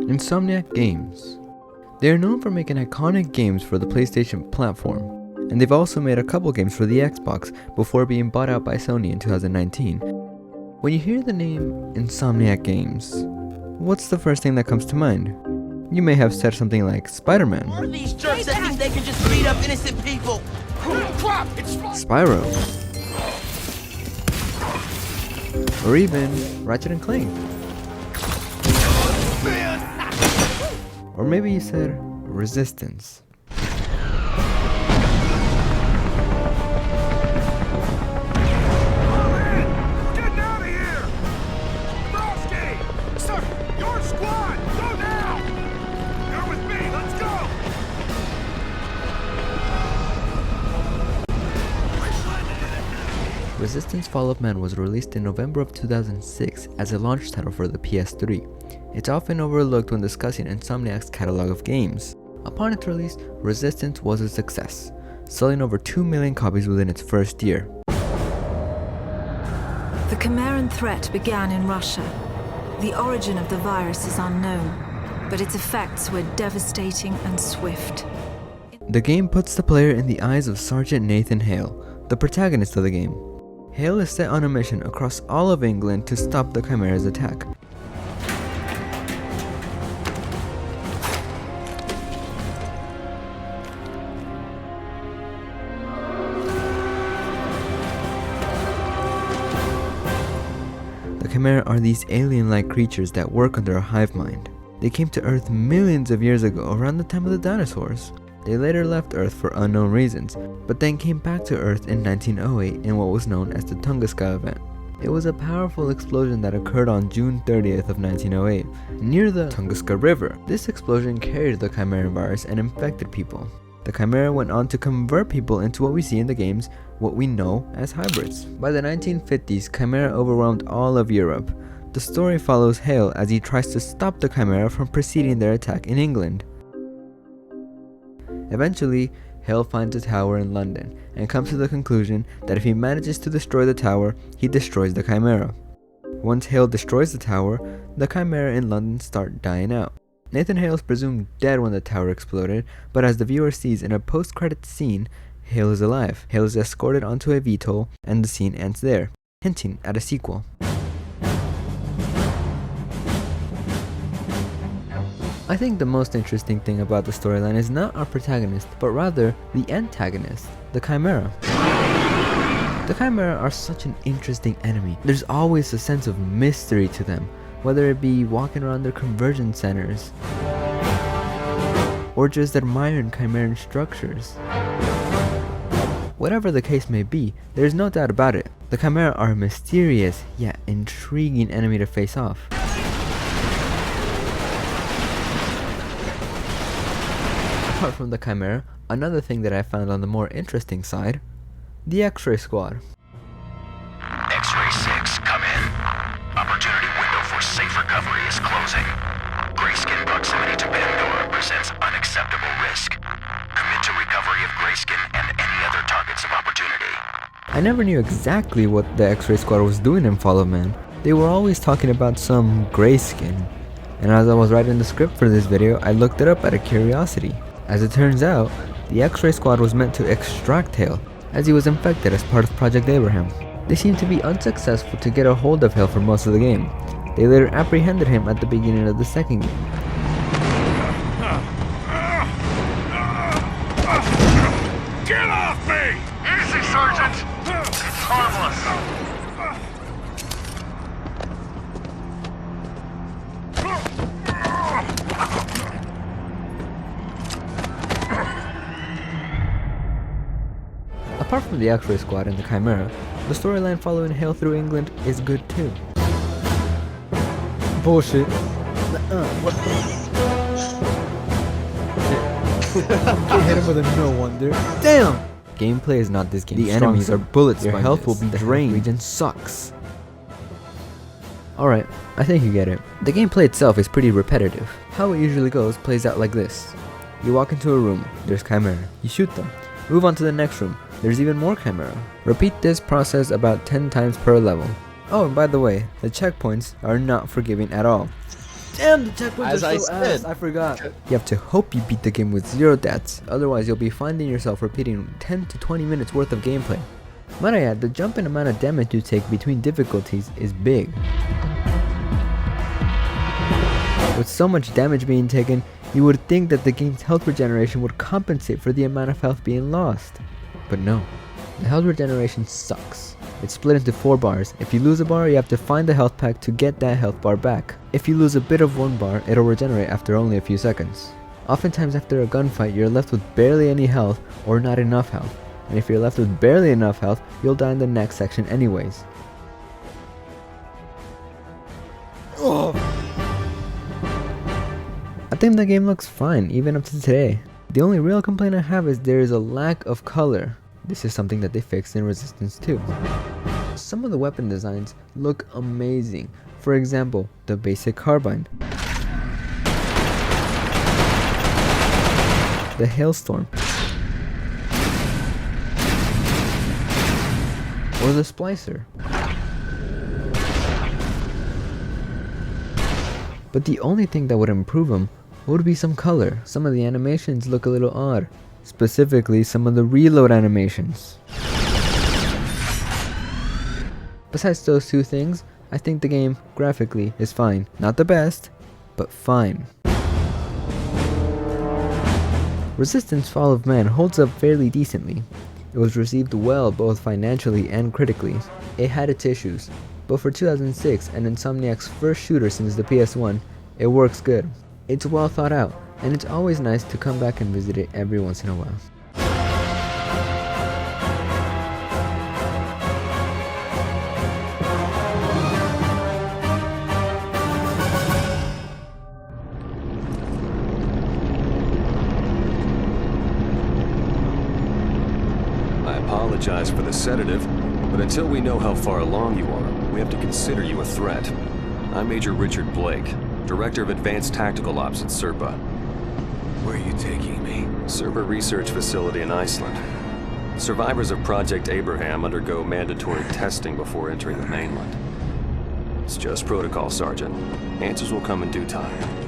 Insomniac Games. They are known for making iconic games for the PlayStation platform, and they've also made a couple games for the Xbox before being bought out by Sony in 2019. When you hear the name Insomniac Games, what's the first thing that comes to mind? You may have said something like Spider-Man, What are these jerks that think they can just beat up innocent people? Spyro, or even Ratchet and Clank. Or maybe you said Resistance. Resistance Fall of Man was released in November of 2006 as a launch title for the PS3. It's often overlooked when discussing Insomniac's catalog of games. Upon its release, Resistance was a success, selling over 2 million copies within its first year. The Chimeran threat began in Russia. The origin of the virus is unknown, but its effects were devastating and swift. The game puts the player in the eyes of Sergeant Nathan Hale, the protagonist of the game. Hale is set on a mission across all of England to stop the Chimera's attack. The Chimera are these alien-like creatures that work under a hive mind. They came to Earth millions of years ago, around the time of the dinosaurs. They later left Earth for unknown reasons, but then came back to Earth in 1908 in what was known as the Tunguska event. It was a powerful explosion that occurred on June 30th of 1908, near the Tunguska River. This explosion carried the Chimera virus and infected people. The Chimera went on to convert people into what we see in the games, what we know as hybrids. By the 1950s, Chimera overwhelmed all of Europe. The story follows Hale as he tries to stop the Chimera from preceding their attack in England. Eventually, Hale finds a tower in London and comes to the conclusion that if he manages to destroy the tower, he destroys the Chimera. Once Hale destroys the tower, the Chimera in London start dying out. Nathan Hale is presumed dead when the tower exploded, but as the viewer sees in a post-credits scene, Hale is alive. Hale is escorted onto a VTOL, and the scene ends there, hinting at a sequel. I think the most interesting thing about the storyline is not our protagonist, but rather the antagonist, the Chimera. The Chimera are such an interesting enemy. There's always a sense of mystery to them, whether it be walking around their conversion centers, or just admiring Chimeran structures. Whatever the case may be, there's no doubt about it. The Chimera are a mysterious, yet intriguing enemy to face off. Apart from the Chimera, another thing that I found on the more interesting side, the X-Ray Squad. X-Ray 6, come in. Opportunity window for safe recovery is closing. Grayskin proximity to Pandora presents unacceptable risk. Commit to recovery of Grayskin and any other targets of opportunity. I never knew exactly what the X-Ray Squad was doing in Fall of Man. They were always talking about some Grayskin, and as I was writing the script for this video, I looked it up out of curiosity. As it turns out, the X-Ray Squad was meant to extract Hale, as he was infected as part of Project Abraham. They seemed to be unsuccessful to get a hold of Hale for most of the game. They later apprehended him at the beginning of the second game. Get off me! Easy, Sergeant! It's harmless! Apart from the X-Ray Squad and the Chimera, the storyline following Hale through England is good too. Bullshit. What? Get hit him with a no wonder. Damn! Gameplay is not this game. The enemies are bullet sponges. Your health will be drained. The region sucks. Alright, I think you get it. The gameplay itself is pretty repetitive. How it usually goes plays out like this. You walk into a room, there's Chimera. You shoot them. Move on to the next room, there's even more Chimera. Repeat this process about 10 times per level. Oh, and by the way, the checkpoints are not forgiving at all. Damn, the checkpoints As are I so said. ass. I forgot. You have to hope you beat the game with 0 deaths, otherwise you'll be finding yourself repeating 10 to 20 minutes worth of gameplay. Might I add, the jump in amount of damage you take between difficulties is big. With so much damage being taken, you would think that the game's health regeneration would compensate for the amount of health being lost. But no, the health regeneration sucks. It's split into 4 bars. If you lose a bar, you have to find the health pack to get that health bar back. If you lose a bit of one bar, it'll regenerate after only a few seconds. Oftentimes after a gunfight, you're left with barely any health or not enough health. And if you're left with barely enough health, you'll die in the next section anyways. Oh. I think the game looks fine, even up to today. The only real complaint I have is there is a lack of color. This is something that they fixed in Resistance 2. Some of the weapon designs look amazing. For example, the basic carbine, the hailstorm, or the splicer. But the only thing that would improve them would be some color. Some of the animations look a little odd. Specifically, some of the reload animations. Besides those two things, I think the game, graphically, is fine. Not the best, but fine. Resistance Fall of Man holds up fairly decently. It was received well both financially and critically. It had its issues, but for 2006 and Insomniac's first shooter since the PS1, it works good. It's well thought out, and it's always nice to come back and visit it every once in a while. I apologize for the sedative, but until we know how far along you are, we have to consider you a threat. I'm Major Richard Blake, Director of Advanced Tactical Ops at SERPA. Where are you taking me? SERPA Research Facility in Iceland. Survivors of Project Abraham undergo mandatory testing before entering the mainland. It's just protocol, Sergeant. Answers will come in due time.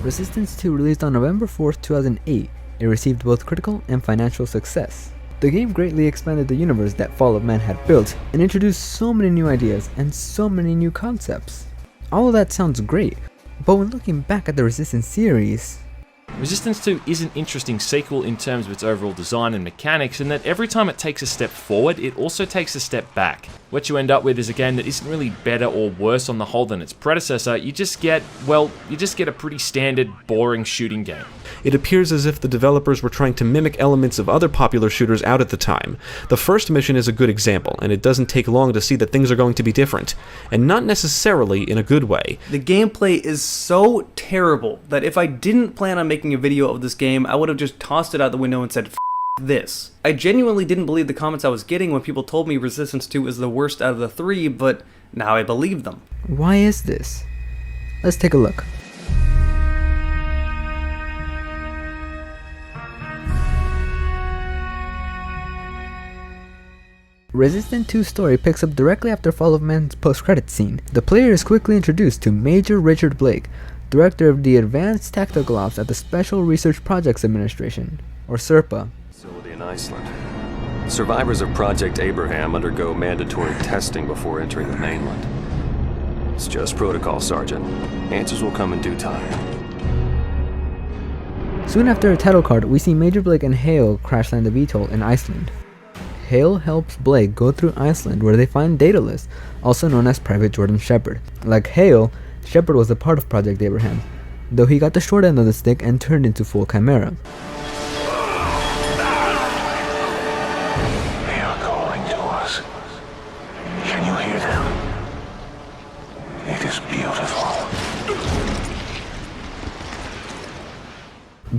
Resistance 2 released on November 4th, 2008. It received both critical and financial success. The game greatly expanded the universe that Fall of Man had built and introduced so many new ideas and so many new concepts. All of that sounds great, but when looking back at the Resistance series, Resistance 2 is an interesting sequel in terms of its overall design and mechanics, in that every time it takes a step forward, it also takes a step back. What you end up with is a game that isn't really better or worse on the whole than its predecessor. You just get a pretty standard, boring shooting game. It appears as if the developers were trying to mimic elements of other popular shooters out at the time. The first mission is a good example, and it doesn't take long to see that things are going to be different, and not necessarily in a good way. The gameplay is so terrible that if I didn't plan on making a video of this game, I would have just tossed it out the window and said, F this. I genuinely didn't believe the comments I was getting when people told me Resistance 2 is the worst out of the 3, but now I believe them. why is this? Let's take a look. Resistance 2's story picks up directly after Fall of Man's post-credit scene. The player is quickly introduced to Major Richard Blake, Director of the Advanced Tactical Ops at the Special Research Projects Administration, or SERPA. Facility in Iceland. Survivors of Project Abraham undergo mandatory testing before entering the mainland. It's just protocol, Sergeant. Answers will come in due time. Soon after a title card, we see Major Blake and Hale crash land a VTOL in Iceland. Hale helps Blake go through Iceland where they find Daedalus, also known as Private Jordan Shepard. Like Hale, Shepard was a part of Project Abraham, though he got the short end of the stick and turned into full Chimera. They are calling to us. Can you hear them? It is beautiful.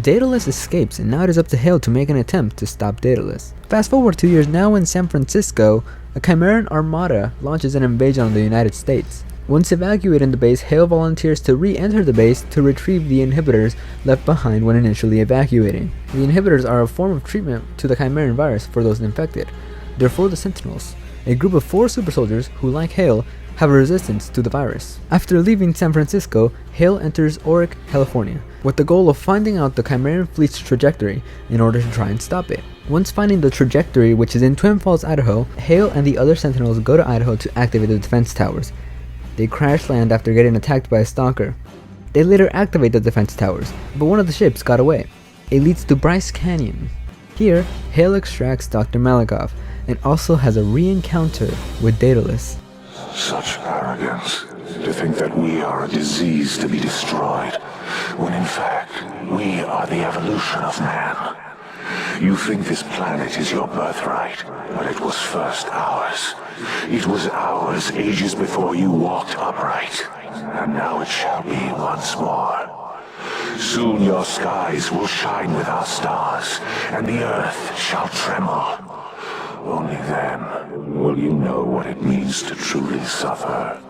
Daedalus escapes, and now it is up to Hale to make an attempt to stop Daedalus. Fast forward 2 years, now in San Francisco, a Chimeran armada launches an invasion on the United States. Once evacuating the base, Hale volunteers to re-enter the base to retrieve the inhibitors left behind when initially evacuating. The inhibitors are a form of treatment to the Chimeran virus for those infected. They're for the Sentinels, a group of 4 super soldiers who, like Hale, have a resistance to the virus. After leaving San Francisco, Hale enters Oric, California, with the goal of finding out the Chimeran fleet's trajectory in order to try and stop it. Once finding the trajectory, which is in Twin Falls, Idaho, Hale and the other Sentinels go to Idaho to activate the defense towers. They crash land after getting attacked by a stalker. They later activate the defense towers, but one of the ships got away. It leads to Bryce Canyon. Here, Hale extracts Dr. Malikov and also has a re-encounter with Daedalus. Such arrogance, to think that we are a disease to be destroyed, when in fact, we are the evolution of man. You think this planet is your birthright, but it was first ours. It was ours ages before you walked upright, and now it shall be once more. Soon your skies will shine with our stars, and the earth shall tremble. Only then will you know what it means to truly suffer.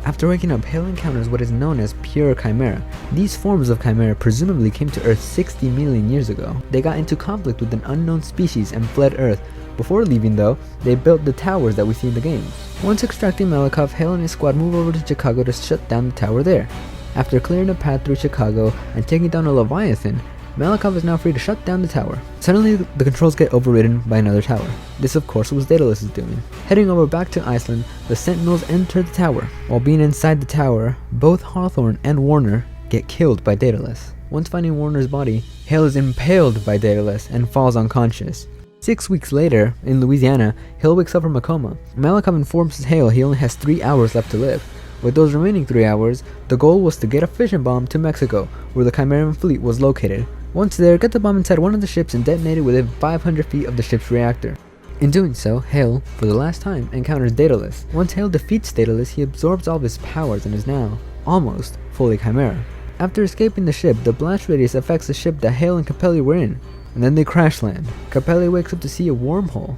After waking up, Hale encounters what is known as pure Chimera. These forms of Chimera presumably came to Earth 60 million years ago. They got into conflict with an unknown species and fled Earth. Before leaving though, they built the towers that we see in the games. Once extracting Malikov, Hale and his squad move over to Chicago to shut down the tower there. After clearing a path through Chicago and taking down a Leviathan, Malikov is now free to shut down the tower. Suddenly, the controls get overridden by another tower. This of course was Daedalus' doing. Heading over back to Iceland, the Sentinels enter the tower. While being inside the tower, both Hawthorne and Warner get killed by Daedalus. Once finding Warner's body, Hale is impaled by Daedalus and falls unconscious. 6 weeks later, in Louisiana, Hale wakes up from a coma. Malikov informs Hale he only has 3 hours left to live. With those remaining 3 hours, the goal was to get a fission bomb to Mexico, where the Chimeran fleet was located. Once there, get the bomb inside one of the ships and detonate it within 500 feet of the ship's reactor. In doing so, Hale, for the last time, encounters Daedalus. Once Hale defeats Daedalus, he absorbs all of his powers and is now almost fully Chimera. After escaping the ship, the blast radius affects the ship that Hale and Capelli were in, and then they crash land. Capelli wakes up to see a wormhole,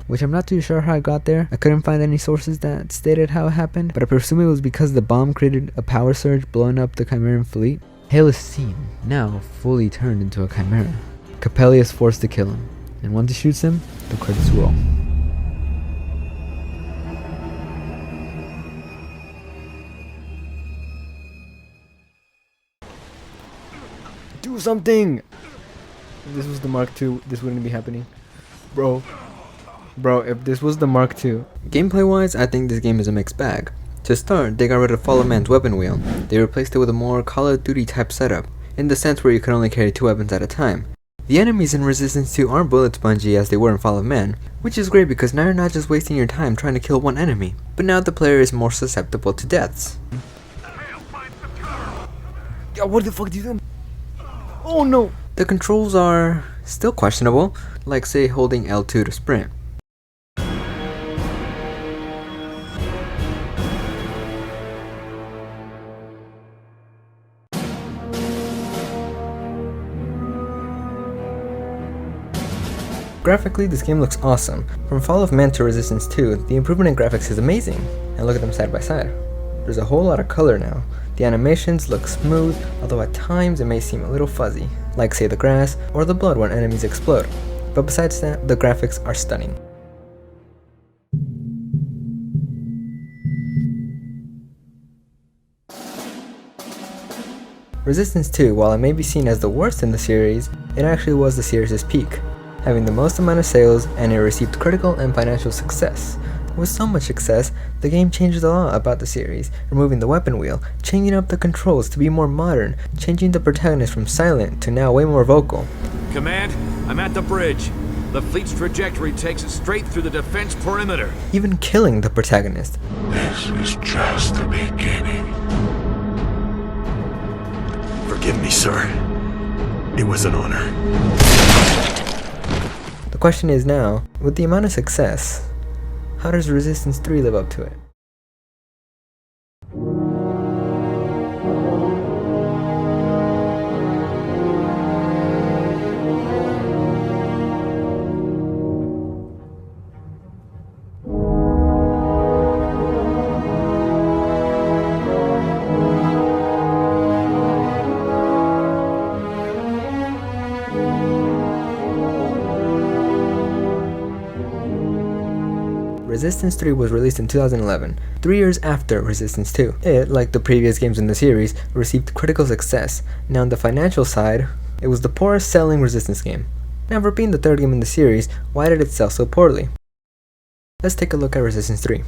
which I'm not too sure how it got there. I couldn't find any sources that stated how it happened, but I presume it was because the bomb created a power surge blowing up the Chimeran fleet. Hale is seen, now fully turned into a Chimera. Capelli is forced to kill him, and once he shoots him, the credits roll. Do something! If this was the Mark II, this wouldn't be happening. Bro, if this was the Mark II. Gameplay wise, I think this game is a mixed bag. To start, they got rid of Fallen Man's weapon wheel. They replaced it with a more Call of Duty type setup, in the sense where you can only carry 2 weapons at a time. The enemies in Resistance 2 aren't bullet spongy as they were in Fallen Man, which is great because now you're not just wasting your time trying to kill one enemy, but now the player is more susceptible to deaths. Yo, what the fuck do you do? Oh no! The controls are still questionable, like say holding L2 to sprint. Graphically, this game looks awesome. From Fall of Man to Resistance 2, the improvement in graphics is amazing. And look at them side by side. There's a whole lot of color now. The animations look smooth, although at times it may seem a little fuzzy, like say the grass or the blood when enemies explode. But besides that, the graphics are stunning. Resistance 2, while it may be seen as the worst in the series, it actually was the series' peak, having the most amount of sales, and it received critical and financial success. With so much success, the game changes a lot about the series, removing the weapon wheel, changing up the controls to be more modern, changing the protagonist from silent to now way more vocal. Command, I'm at the bridge. The fleet's trajectory takes us straight through the defense perimeter. Even killing the protagonist. This is just the beginning. Forgive me, sir. It was an honor. The question is now, with the amount of success, how does Resistance 3 live up to it? Resistance 3 was released in 2011, 3 years after Resistance 2. It, like the previous games in the series, received critical success. Now on the financial side, it was the poorest selling Resistance game. Now for being the third game in the series, why did it sell so poorly? Let's take a look at Resistance 3.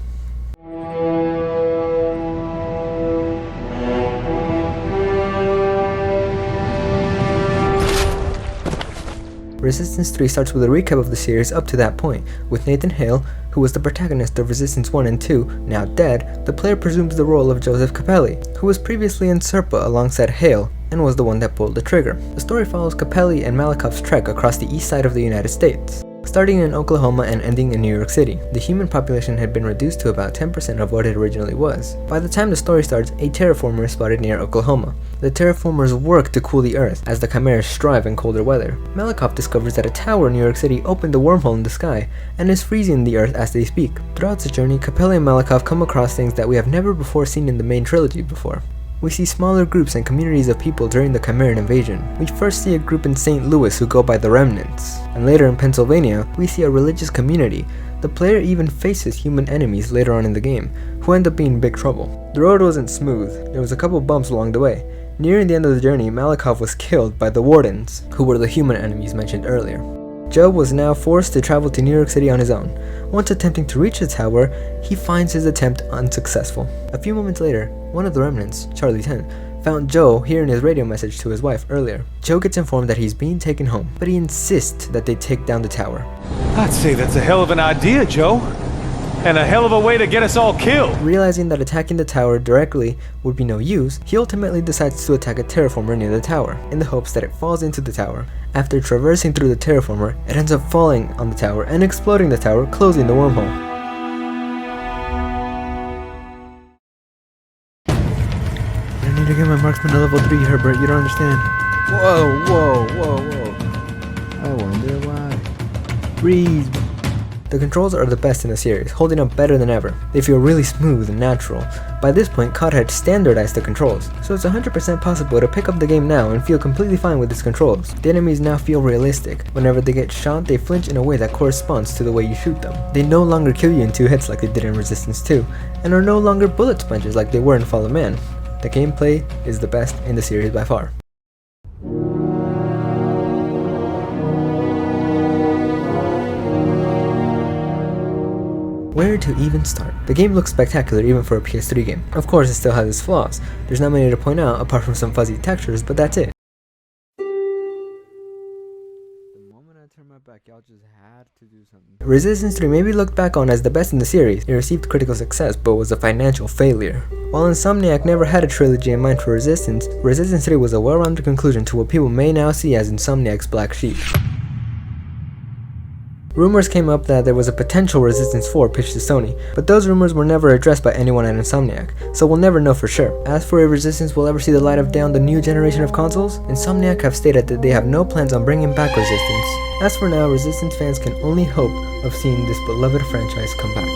Resistance 3 starts with a recap of the series up to that point. With Nathan Hale, who was the protagonist of Resistance 1 and 2, now dead, the player presumes the role of Joseph Capelli, who was previously in Serpa alongside Hale, and was the one that pulled the trigger. The story follows Capelli and Malakoff's trek across the east side of the United States, starting in Oklahoma and ending in New York City. The human population had been reduced to about 10% of what it originally was. By the time the story starts, a terraformer is spotted near Oklahoma. The terraformers work to cool the earth, as the chimeras strive in colder weather. Malakoff discovers that a tower in New York City opened a wormhole in the sky, and is freezing the earth as they speak. Throughout the journey, Capelli and Malakoff come across things that we have never before seen in the main trilogy before. We see smaller groups and communities of people during the Chimeran invasion. We first see a group in St. Louis who go by the Remnants, and later in Pennsylvania, we see a religious community. The player even faces human enemies later on in the game, who end up being big trouble. The road wasn't smooth, there was a couple bumps along the way. Nearing the end of the journey, Malakoff was killed by the Wardens, who were the human enemies mentioned earlier. Joe was now forced to travel to New York City on his own. Once attempting to reach the tower, he finds his attempt unsuccessful. A few moments later, one of the Remnants, Charlie 10, found Joe hearing his radio message to his wife earlier. Joe gets informed that he's being taken home, but he insists that they take down the tower. I'd say that's a hell of an idea, Joe. And a hell of a way to get us all killed. Realizing that attacking the tower directly would be no use, he ultimately decides to attack a terraformer near the tower, in the hopes that it falls into the tower. After traversing through the terraformer, it ends up falling on the tower and exploding the tower, closing the wormhole. I need to get my marksman to level 3, Herbert, you don't understand. Whoa. I wonder why. Breeze. The controls are the best in the series, holding up better than ever. They feel really smooth and natural. By this point, COD had standardized the controls, so it's 100% possible to pick up the game now and feel completely fine with its controls. The enemies now feel realistic. Whenever they get shot, they flinch in a way that corresponds to the way you shoot them. They no longer kill you in 2 hits like they did in Resistance 2, and are no longer bullet sponges like they were in Fall of Man. The gameplay is the best in the series by far. Where to even start? The game looks spectacular even for a PS3 game. Of course, it still has its flaws. There's not many to point out apart from some fuzzy textures, but that's it. The moment I turned my back, y'all just had to do something. Resistance 3 may be looked back on as the best in the series. It received critical success, but was a financial failure. While Insomniac never had a trilogy in mind for Resistance, Resistance 3 was a well-rounded conclusion to what people may now see as Insomniac's black sheep. Rumors came up that there was a potential Resistance 4 pitched to Sony, but those rumors were never addressed by anyone at Insomniac, so we'll never know for sure. As for if Resistance will ever see the light of day on the new generation of consoles, Insomniac have stated that they have no plans on bringing back Resistance. As for now, Resistance fans can only hope of seeing this beloved franchise come back.